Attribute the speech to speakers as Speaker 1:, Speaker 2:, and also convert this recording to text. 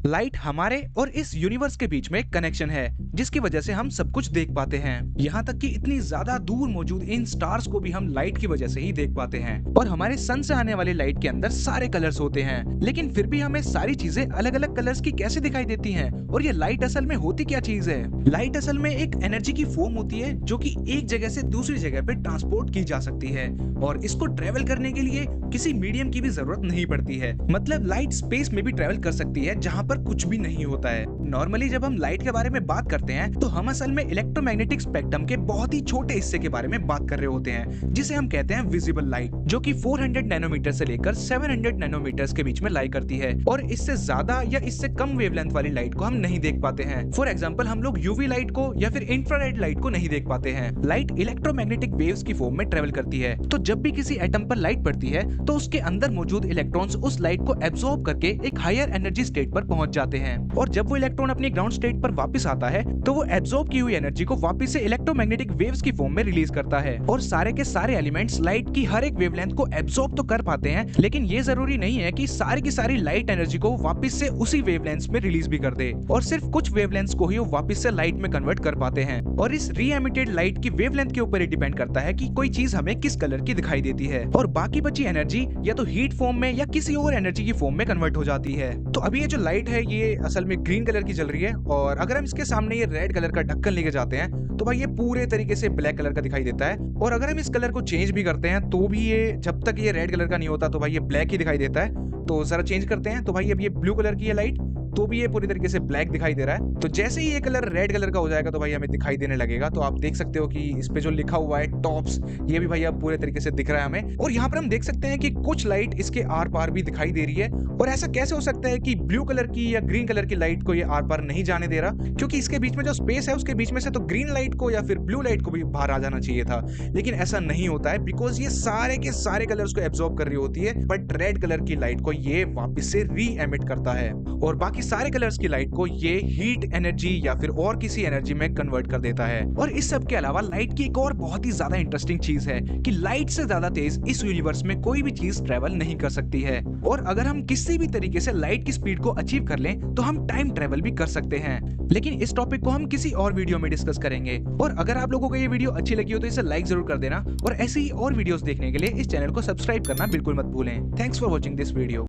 Speaker 1: Light हमारे और इस यूनिवर्स के बीच में कनेक्शन है जिसकी वजह से हम सब कुछ देख पाते हैं। यहाँ तक कि इतनी ज्यादा दूर मौजूद इन स्टार्स को भी हम लाइट की वजह से ही देख पाते हैं। और हमारे सन से आने वाली लाइट के अंदर सारे कलर्स होते हैं, लेकिन फिर भी हमें सारी चीजें अलग अलग कलर्स की कैसे दिखाई देती हैं? और ये लाइट असल में होती क्या चीज है? लाइट असल में एक एनर्जी की फॉर्म होती है जो कि एक जगह से दूसरी जगह पे ट्रांसपोर्ट की जा सकती है, और इसको ट्रेवल करने के लिए किसी मीडियम की भी जरूरत नहीं पड़ती है। मतलब लाइट स्पेस में भी ट्रेवल कर सकती है जहाँ पर कुछ भी नहीं होता है। नॉर्मली जब हम लाइट के बारे में बात करते हैं तो हम असल में इलेक्ट्रोमैग्नेटिक स्पेक्ट्रम के बहुत ही छोटे हिस्से के बारे में बात कर रहे होते हैं, जिसे हम कहते हैं विजिबल लाइट, जो कि 400 नैनोमीटर से लेकर 700 नैनोमीटर के बीच में लाई करती है। और इससे ज्यादा या इससे कम वेवलेंथ वाली लाइट को हम नहीं देख पाते हैं। फॉर एग्जाम्पल हम लोग यूवी लाइट को या फिर इंफ्रारेड लाइट को नहीं देख पाते हैं। लाइट इलेक्ट्रोमैग्नेटिक वेव्स की फॉर्म में ट्रेवल करती है, तो जब भी किसी एटम पर लाइट पड़ती है तो उसके अंदर मौजूद इलेक्ट्रॉन्स उस लाइट को एब्सॉर्ब करके एक हायर एनर्जी स्टेट पर पहुंच जाते हैं। और जब वो इलेक्ट्रॉन अपनी ग्राउंड स्टेट पर वापस आता है तो वो एब्सॉर्ब की हुई एनर्जी को वापस से इलेक्ट्रोमैग्नेटिक वेव्स की फॉर्म में रिलीज करता है। और सारे के सारे एलिमेंट्स लाइट की हर एक वेवलेंथ को एब्सॉर्ब तो कर पाते हैं, लेकिन ये जरूरी नहीं है कि सारी की सारी लाइट एनर्जी को वापस से उसी वेवलेंथ में रिलीज भी कर दे। और सिर्फ कुछ वेवलेंथ को ही वो वापस से लाइट में कन्वर्ट कर पाते हैं। और इस री एमिटेड लाइट की वेवलेंथ के ऊपर ही डिपेंड करता है कि कोई चीज हमें किस कलर की दिखाई देती है। और बाकी बची एनर्जी या तो हीट फॉर्म में या किसी और एनर्जी की फॉर्म में कन्वर्ट हो जाती है। तो अभी ये जो लाइट है ये असल में ग्रीन कलर की जल रही है, और अगर हम इसके सामने ये रेड कलर का ढक्कन लेके जाते हैं तो भाई ये पूरे तरीके से ब्लैक कलर का दिखाई देता है। और अगर हम इस कलर को चेंज भी करते हैं तो भी ये जब तक ये रेड कलर का नहीं होता तो भाई ये ब्लैक ही दिखाई देता है। तो जरा चेंज करते हैं तो भाई अब ये ब्लू कलर की है लाइट, तो भी ये पूरी तरीके से ब्लैक दिखाई दे रहा है। तो जैसे ही ये कलर रेड कलर का हो जाएगा तो भाई हमें दिखाई देने लगेगा। तो आप देख सकते हो कि इस पे जो लिखा हुआ है टॉप्स, ये भी भाई अब पूरे तरीके से दिख रहा है हमें। और यहाँ पर हम देख सकते हैं कि कुछ लाइट इसके आर पार भी दिखाई दे रही है। और ऐसा कैसे हो सकता है कि ब्लू कलर की या ग्रीन कलर की लाइट को ये आर पार नहीं जाने दे रहा? क्योंकि इसके बीच में जो स्पेस है उसके बीच में से तो ग्रीन लाइट को या फिर ब्लू लाइट को भी बाहर आ जाना चाहिए था, लेकिन ऐसा नहीं होता है, बिकॉज ये सारे के सारे कलर्स को एब्सॉर्ब कर रही होती है। बट रेड कलर की लाइट को ये वापस से री एमिट करता है, और बाकी सारे कलर्स की लाइट को ये हीट एनर्जी या फिर और किसी एनर्जी में कन्वर्ट कर देता है। और इस सब के अलावा लाइट की एक और बहुत ही ज्यादा इंटरेस्टिंग चीज है कि लाइट से ज्यादा तेज इस यूनिवर्स में कोई भी चीज ट्रेवल नहीं कर सकती है। और अगर हम किसी भी तरीके से लाइट की स्पीड को अचीव कर लें तो हम टाइम ट्रेवल भी कर सकते हैं, लेकिन इस टॉपिक को हम किसी और वीडियो में डिस्कस करेंगे। और अगर आप लोगों को ये वीडियो अच्छी लगी हो तो इसे लाइक जरूर कर देना, और ऐसे ही और वीडियोस देखने के लिए इस चैनल को सब्सक्राइब करना बिल्कुल मत भूलें। Thanks for watching this video.